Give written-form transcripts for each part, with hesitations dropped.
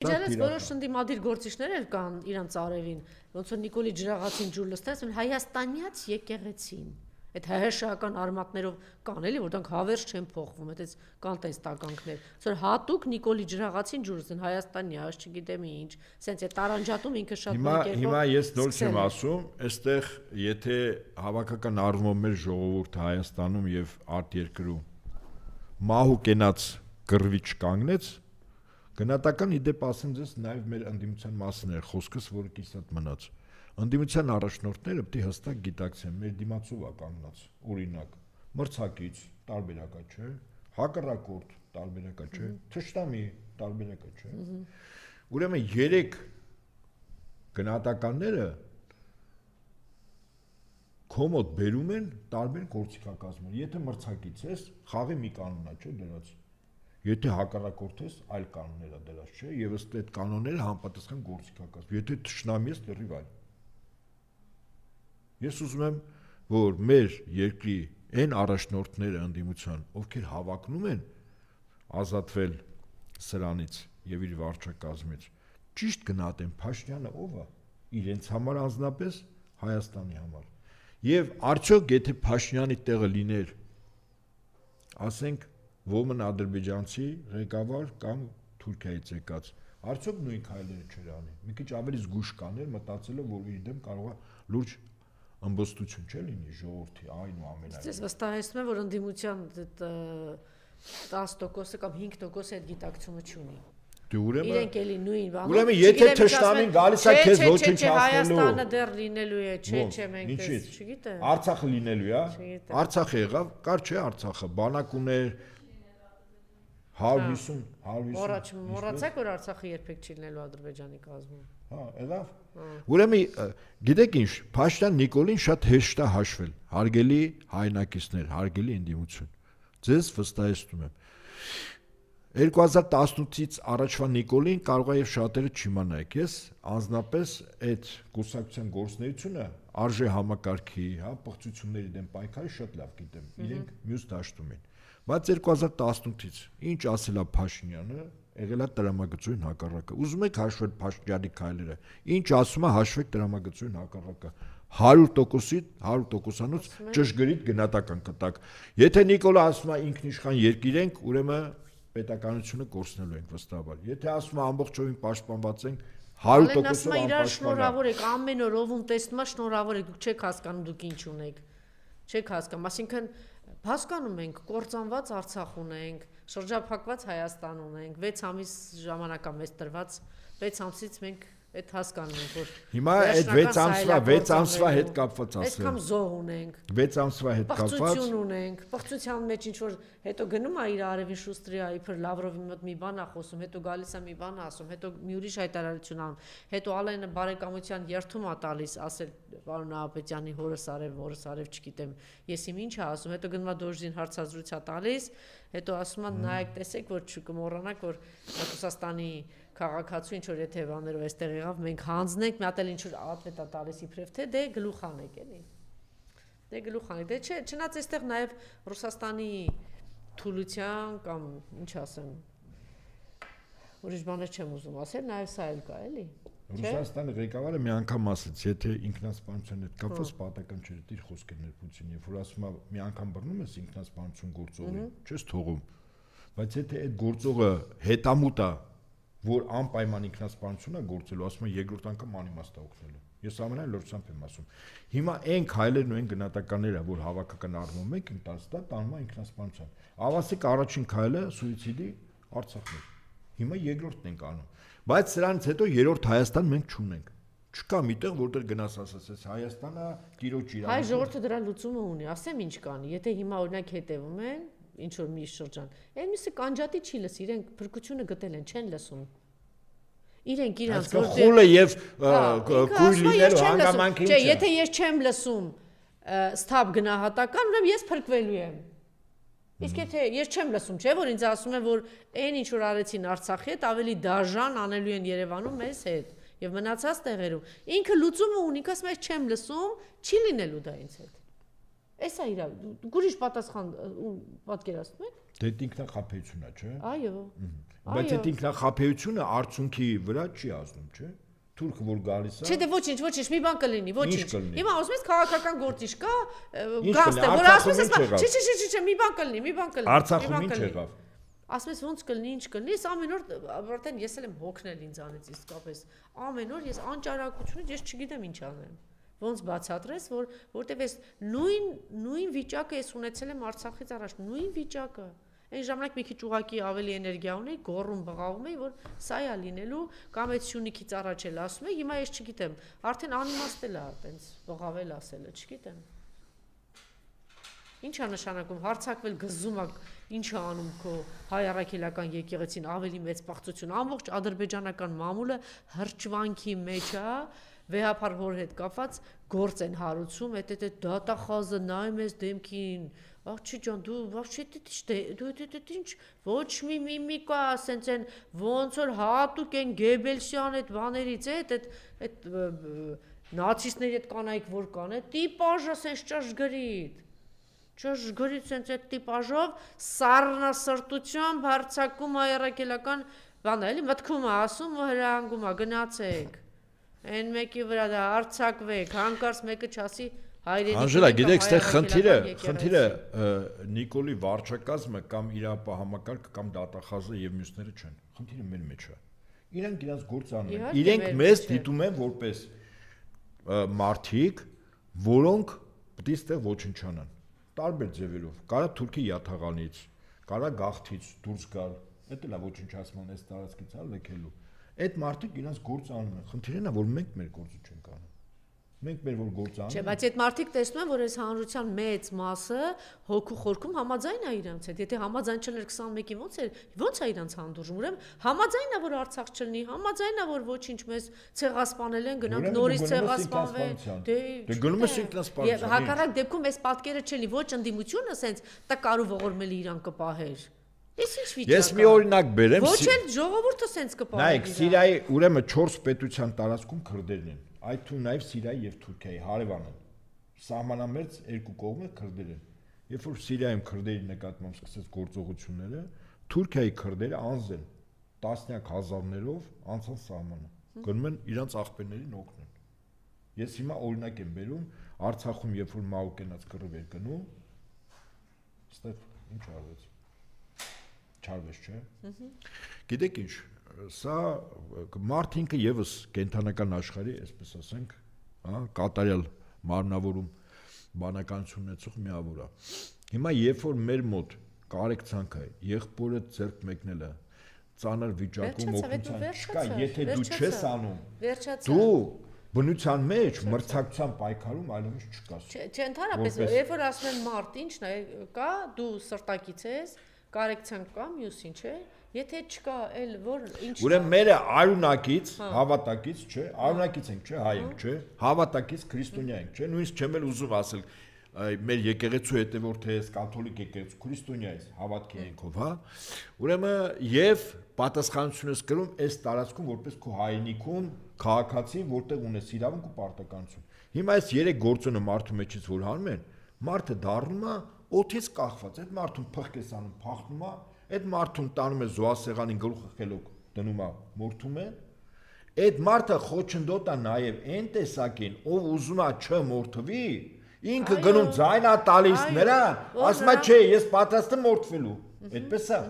Ջանես որոշ ընդդիմադիր գործիչներ էլ կան իրանց արևին, ոնց որ Նիկոլի Ջրաղացին ջուր լստես, հայաստանյաց եկեղեցին։ Այդ հայաշական արմատներով կան էլի, որ դրանք հավերժ չեն փոխվում, այդպես կան տես տականքներ։ Որ հատուկ Նիկոլի Ջրաղացին ջուր լստեն հայաստանյաց, չգիտեմ ինչ, սենց է տարանջատում ինքը շատ նույն կերպով։ Հիմա ես նոր չեմ ասում, այստեղ եթե հավաքական առումով մեր ժողովուրդը Հայաստանում եւ արտերկրում մահու կենաց գրվի չկանգնեց, գնահատական իդեպ ասեմ ձեզ նաև մեր ընդդիմության մասին էր խոսքս, որը կիսատ մնաց։ Ընդդիմության առաջնորդները պետք է հստակ գիտակցեն, մեր դիմացով է կանգնած, օրինակ, մրցակից տարբերակա չէ, հակառակորդ տարբերակա չէ, թշնամի տարբերակա չէ։ Ուրեմն երեք գնահատականները կոմոդ բերում են տարբեր գործիքակազմեր։ Եթե մրցակից ես, խաղի մի կանոնա չէ դրած։ Եթե հակառակորդ ես, այլ կանոններ է դրած, չէ, եւ ըստ այդ կանոնները համապատասխան գործիքակազմ։ Եթե թշնամի ես, լրիվ այլ։ Ես ուզում եմ, որ մեր երկրի այն առաջնորդները ընդդիմության, ովքեր հավակնում են ազատվել սրանից եւ իր վարչակազմից, ճիշտ գնահատեն Փաշինյանը ով է, իրենց համար անձնապես, Հայաստանի համար։ Եվ արդյոք եթե Փաշինյանի տեղը լիներ, ասենք ոմն ադրբեջանցի ղեկավար կամ Թուրքիայից եկած, արդյոք նույն քայլերը չէր անի։ Մի քիչ ավելի զգուշ կաներ, մտածելով, որ իր դեմ կարող է լուրջ ըմբոստություն չէ լինի ժողովրդի այնուամենայնիվ։ Ես վստահեցնում եմ, որ ընդդիմության 10% կամ 5% այդ գիտակցությունը չունի։ Իրենք էլի նույն բանը։ Ուրեմն եթե թշնամին գալիս է քեզ ոչնչացնելու։ Հայաստանը դեռ լինելու է, չէ, մենք դες չգիտեմ։ Արցախը լինելու է։ Արցախը եղավ, կար չէ Արցախը, բանակ ուներ 150 Մոռացեք, որ Արցախը երբեք չի լինելու Ադրբեջանի կազմում։ Հա, ելավ։ Ուրեմն գիտեք ինչ, Փաշինյան Նիկոլին շատ հեշտ է հաշվել, հարգելի հայրենակիցներ, հարգելի ընդդիմություն։ Ձեզ վստահեցնում եմ 2018-ից առաջվա Նիկոլին կարող է եւ շատերը չիմանայք, ես անձնապես այդ կուսակցության գործունեությունը արժե համակարգի, հա, պղծությունների դեմ պայքարի շատ լավ գիտեմ, իրենք մյուս դաշտում են։ Բայց 2018-ից ինչ ասել է Փաշինյանը, եղել է տրամագծույն հակառակը։ Ուզում եք հաշվել Փաշինյանի քայլերը, ինչ ասում է հաշվեք տրամագծույն հակառակը։ 100%-ից 100%-անոց ճշգրիտ գնահատական կտակ։ Եթե Նիկոլը ասում է ինքնիշխան երկիր ենք, ուրեմն պետականությունը կորցնելու ենք վստահաբար։ Եթե ասում է ամբողջովին պաշտպանված ենք 100%-ով անպաշտպան։ Շնորհավոր եք, ամեն օր ով տեսնում է շնորհավոր եք, դուք չեք հասկանում դուք ինչ ունեք։ Չեք հասկանում, այսինքն հասկանում ենք, կործանված Արցախ ունենք, շրջափակված Հայաստան ունենք, 6 ամիս ժամանակ է մեզ տրված, 6 ամսից մենք այդ հասկանում ենք, որ հիմա այդ 6 ամսվա հետ կապված ասեմ։ Այսքան զոհ ունենք։ 6 ամսվա հետ կապված պղծություն ունենք, պղծության մեջ ինչ որ հետո գնում է իր Արևին Շուստրի իբր Լավրովի մոտ մի բան է խոսում, հետո գալիս է մի բան է ասում, հետո մի ուրիշ հայտարարություն անում, հետո Ալենը բարեկամության երթում է տալիս, ասել պարոն Նահապետյանի հորս Արև, չգիտեմ, ես իմ ինչ է ասում, հետո գնում է դոժդին հարցազրույց է տալիս, հետո ասում է նայեք, տեսեք, որ չկմոռանաք, որ Ռուսաստանի քաղաքացու ինչ որ եթե բաներով այստեղ եղավ, մենք հանձնենք, մի հատ էլ ինչ որ ատվետ է տալիս իբրև թե դե գլուխանեք էլի։ Դե գլուխանեք, դե չէ, չնայած այստեղ նաև Ռուսաստանի թուլության կամ ինչ ասեմ, ուրիշ բաներ չեմ ուզում ասել, նաև սա էլ կա, էլի։ Ռուսաստանի ղեկավարը մի անգամ ասաց, եթե ինքնասպանության հետ կապված պատական չէ, իր խոսքերն Պուտինի, որ ասում է մի անգամ բռնում ես ինքնասպանություն գործողին, չես թողում։ Բայց եթե այդ գործողը հետամուտ է, որ անպայման ինքնասպանություն է գործելու, ասում է երկրորդ անգամ անիմաստ է օգնելու։ Ես ամենայն լրջությամբ եմ ասում։ Հիմա այն քայլերն ու այն գնահատականները, որ հավաքական առումով մենք ընտած դա տանում է ինքնասպանության։ Ավասիկ առաջին քայլը սուիցիդի Արցախն էր։ Հիմա երկրորդն ենք անում։ Բայց սրանից հետո երրորդ Հայաստան մենք չունենք։ Չկա միտեղ, որտեղ գնաս ասես Հայաստանը գիրոջ իրավունք։ Հայ ժողովուրդը դրա լուծումը ունի, ասեմ ինչ կանի, եթե հիմա օրինակ հետևում են ինչ որ մի շրջան։ Այն միսը կանջատի չի լսի, իրենք փրկությունը գտել են, չեն լսում։ Իրենք իրանց որ խուլը եւ կույր լինելու հանգամանքը ինչ է։ Չէ, եթե ես չեմ լսում ստապ գնահատական, ուրեմն ես փրկվելու եմ։ Իսկ եթե ես չեմ լսում, չէ, որ ինձ ասում են, որ այն ինչ որ արեցին Արցախի հետ, ավելի դաժան անելու են Երևանում մեզ հետ եւ մնացած տեղերում։ Ինքը լուծումը ունի, ասում է, չեմ լսում, չի լինելու դա ինձ հետ։ Էսա իրա, գուրիշ պատասխան պատկերացնում եք։ Դե ինքնախապեյությունն է, չէ՞։ Այո։ Բայց այդ ինքնախապեյությունը արդյունքի վրա չի ազդում, չէ՞։ Թուրքը որ գալիս է։ Չէ, դե ոչինչ, մի բան կլինի, ոչինչ։ Հիմա ասում ես քաղաքական գործիչ կա, Ինչ գաստ է, կլինի, որ ասում ես, Արցախում ինչ չէ, մի բան կլինի։ Արցախում ինչ եղավ։ Ասում ես ոնց կլինի, ինչ կլինի, ես ամեն օր արդեն ես էլ եմ հոգնել ինձանից իսկապես։ Ամեն օր ես անճարակությունից ես չգիտեմ ինչ անեմ։ Ոնց բացատրես, որտեվ ես նույն վիճակը ես ունեցել եմ Արցախից առաջ, նույն վիճակը։ Այն ժամանակ մի քիչ ուղակի ավելի էներգիա ունեի, գոռում բղավում էի, որ սա է լինելու, կամ այդ Սյունիքից առաջ էլ ասում էի, հիմա ես չգիտեմ, արդեն անիմաստ է, այտենց բղավել ասելը, չգիտեմ։ Ինչ է նշանակում հարձակվել գզում ա, ինչ է անում քո հայ առաքելական եկեղեցին ավելի մեծ պաղծություն, ամբողջ ադրբեջանական մամուլը հրճվանքի մեջ է, վեհապար հոր հետ կապված գործ են հարուցում, այդ դատախազը նայում ես դեմքին, աղջի ջան, դու вообще դու ինչ ոչ մի միմիկա, ասենց են ոնց որ հատուկ են Գեբելսյան այդ բաներից այդ նացիստների այդ կանայք որ կան, այդ տիպաժը ասենց ճշգրիտ սենց այդ տիպաժով սառնասրտությամբ հարձակում հայրաքելական բան էլի մտքում է ասում ու հրահանգում է գնացեք այն մեկի վրա դա հարձակվեք հանկարծ մեկը չասի հայրենիքի Անժելա, գիտեք, այստեղ խնդիրը Նիկոլի վարչակազմը կամ իր համակարգը կամ դատախազը եւ մյուսները չեն։ Խնդիրը մեր մեջ է։ Իրանք իրենց գործ անում են։ Իրենք մեզ դիտում են որպես մարդիկ, որոնք պետք է այստեղ ոչնչանան։ Տարբեր ձևերով։ Կարա Թուրքի յաթաղանից, կարա գաղթից դուրս գալ, դա էլ է ոչնչացման այս տարածքից լքելու։ Այդ մարդիկ իրենց գործ անում են։ Խնդիրն է, որ մենք մեր գործը չենք անում։ Մենք մեր որ գործ անում։ Չէ, բայց այդ մարդիկ տեսնում են, որ այս հանրության մեծ մասը հոգու խորքում համաձայն է իրանց հետ։ Եթե համաձայն չներ 21-ին ոնց է իրանց հանդուրժում։ Ուրեմն համաձայն է, որ Արցախ չլինի, համաձայն է, որ ոչինչ մեզ ցեղասպանել են, գնանք նորից ցեղասպանվեն։ Դե գնում ես ինքնասպանության։ Եվ հակառակ դեպքում այս պատկերը չլինի, ոչ ընդդիմությունը ասենց տկար ու ողորմելի իրան կպահեր։ Ես ինչ վիճակ։ Ես մի օրինակ բերեմ։ Ոչ էլ ժողովուրդը ասենց կպահեր։ Նայեք, Սիրիայի ուրեմն 4 պետության տարածքում քրդերն են։ Այդ թվում նաև Սիրիայի եւ Թուրքիայի հարևան են։ Սահմանամերձ երկու կողմը քրդեր են։ Երբ որ Սիրիայում քրդերի նկատմամբ սկսեց գործողությունները, Թուրքիայի քրդերը անձ են տասնյակ հազարներով անցան սահմանը։ Գնում են իրանց աղբերներին օգնեն։ Ես հիմա օրինակ եմ բերում Արցախում, երբ որ Մաուկենաց կռիվ էր գնում, այստեղ ինչ արվեց։ Չարվեց, չէ՞։ Գիտեք ինչ, սա մարդինքը եւս կենթանական աշխարհի, այսպես ասենք, հա, կատարյալ մարմնավորում բանականություն ունեցող միավոր է։ Հիմա երբ որ մեր մոտ կարեկցանք է, եղբորը ձեռք մեկնելը, ծանր վիճակում օգնության չկա, եթե դու չես անում, դու բնության մեջ մրցակցության պայքարում այլևս չկաս։ Չէ, ընդհանրապես, երբ որ ասում են մարդ, ինչն է, կա, դու սրտակից ես, կարեկցանք կա, մյուս ինչ է, եթե չկա, էլ որ ինչ։ Ուրեմն մերը արունակից, հավատակից, չէ, արունակից ենք, չէ, հայ ենք, չէ, հավատակից քրիստոնյա ենք, չէ, նույնիսկ չեմ էլ ուզում ասել մեր եկեղեցու հետևորդ ես, կաթոլիկ եկեղեցու, քրիստոնյա ես, հավատքի ենքով, հա։ Ուրեմն եւ պատասխանություն ես կրում այս տարածքում որպես քո հայրենիքում քաղաքացին, որտեղ ունես իրավունք ու պարտականություն։ Հիմա այս 3 գործոնը մարդու մեջից որ հանում են, մարդը դառնում է օթից կախված, այդ մարդուն փխք ես անում, փախնում է, այդ մարդուն տանում է զոհասեղանին գլուխը խելոք դնում է, մորթում է, այդ մարդը խոչընդոտ է նաև այն տեսակին, ով ուզում է չմորթվի, ինքը գնում ձայն է տալիս նրան, ասում է չէ, ես պատրաստ եմ մորթվելու, այդպես է։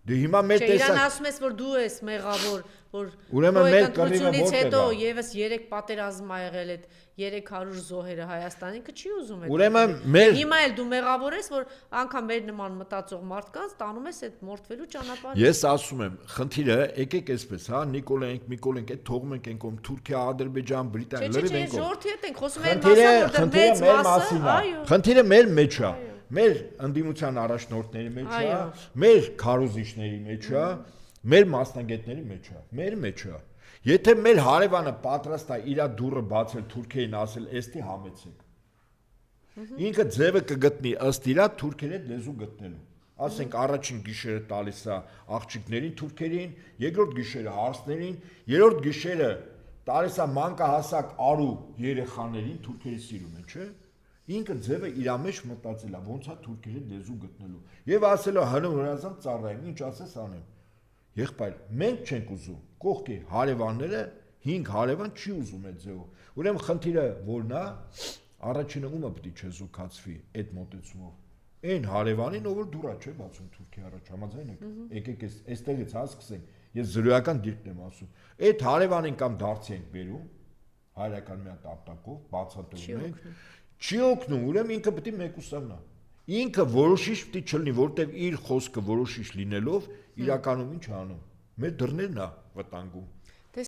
Դե հիմա մեր տեսակ։ Իրան ասում ես, որ դու ես մեղավոր, որ ուրեմն մեր կռիվը հետո եւս 3 պատերազմ ա եղել այդ 300 զոհերը Հայաստանի, ինքը չի ուզում այդ։ Ուրեմն մեր հիմա էլ դու մեղավոր ես, որ անգամ մեր նման մտածող մարդկանց տանում ես այդ մորթվելու ճանապարհը։ Ես ասում եմ, խնդիրը եկեք այսպես, հա, Նիկոլենք, Միկոլենք, այդ թողում ենք այնքոմ Թուրքիա, Ադրբեջան, Բրիտանիա, լրիվ ենք։ Ժողովրդի հետ ենք խոսում, այն մասը, այո։ Խնդիրը մեր մեջ է։ Մեր ընդդիմության առաջնորդների մեջ է, մեր քարոզիչների մեջ է, մեր մասնագետների մեջ է, մեր մեջ է։ Եթե մեր հարևանը պատրաստ է իր դուռը բացել Թուրքիային ասել, «Էստի համեցեք»։ Ինքը ձևը կգտնի ըստ իրա թուրքերի հետ լեզու գտնելու։ Ասենք առաջին գիշերը տալիս է աղջիկներին թուրքերին, երկրորդ գիշերը հարսներին, երրորդ գիշերը տալիս է մանկահասակ արու երեխաներին թուրքերի սիրում են, չէ՞։ Ինքը ձևը իր մեջ մտածել է, ոնց է թուրքերի լեզու գտնելու։ Եվ ասել է հնում հրազան ծառայեմ, ինչ ասես անեմ։ Եղբայր, մենք չենք ուզում, կողքի հարևանները 5 հարևան չի ուզում այդ ձևով։ Ուրեմն խնդիրը որն է, առաջինը ումը պետք է չեզոքացվի այդ մոտեցումով։ Այն հարևանին, ով որ դուրա չէ բացում Թուրքիա առաջ, համաձայն եք։ Եկեք այստեղից հասկսենք, ես զրոյական դիրքն եմ ասում։ Այդ հարևանին կամ դարձի ենք բերում, հայրական մի հատ ապտակով, բացատրում ենք, չի օգնում, ուրեմն ինքը պետք է մեկուսանա։ Ինքը որոշիչ պետք է չլինի, որտեղ իր խոսքը որոշիչ լինելով իրականում ինչ անում։ Մեր դռներն է վտանգում։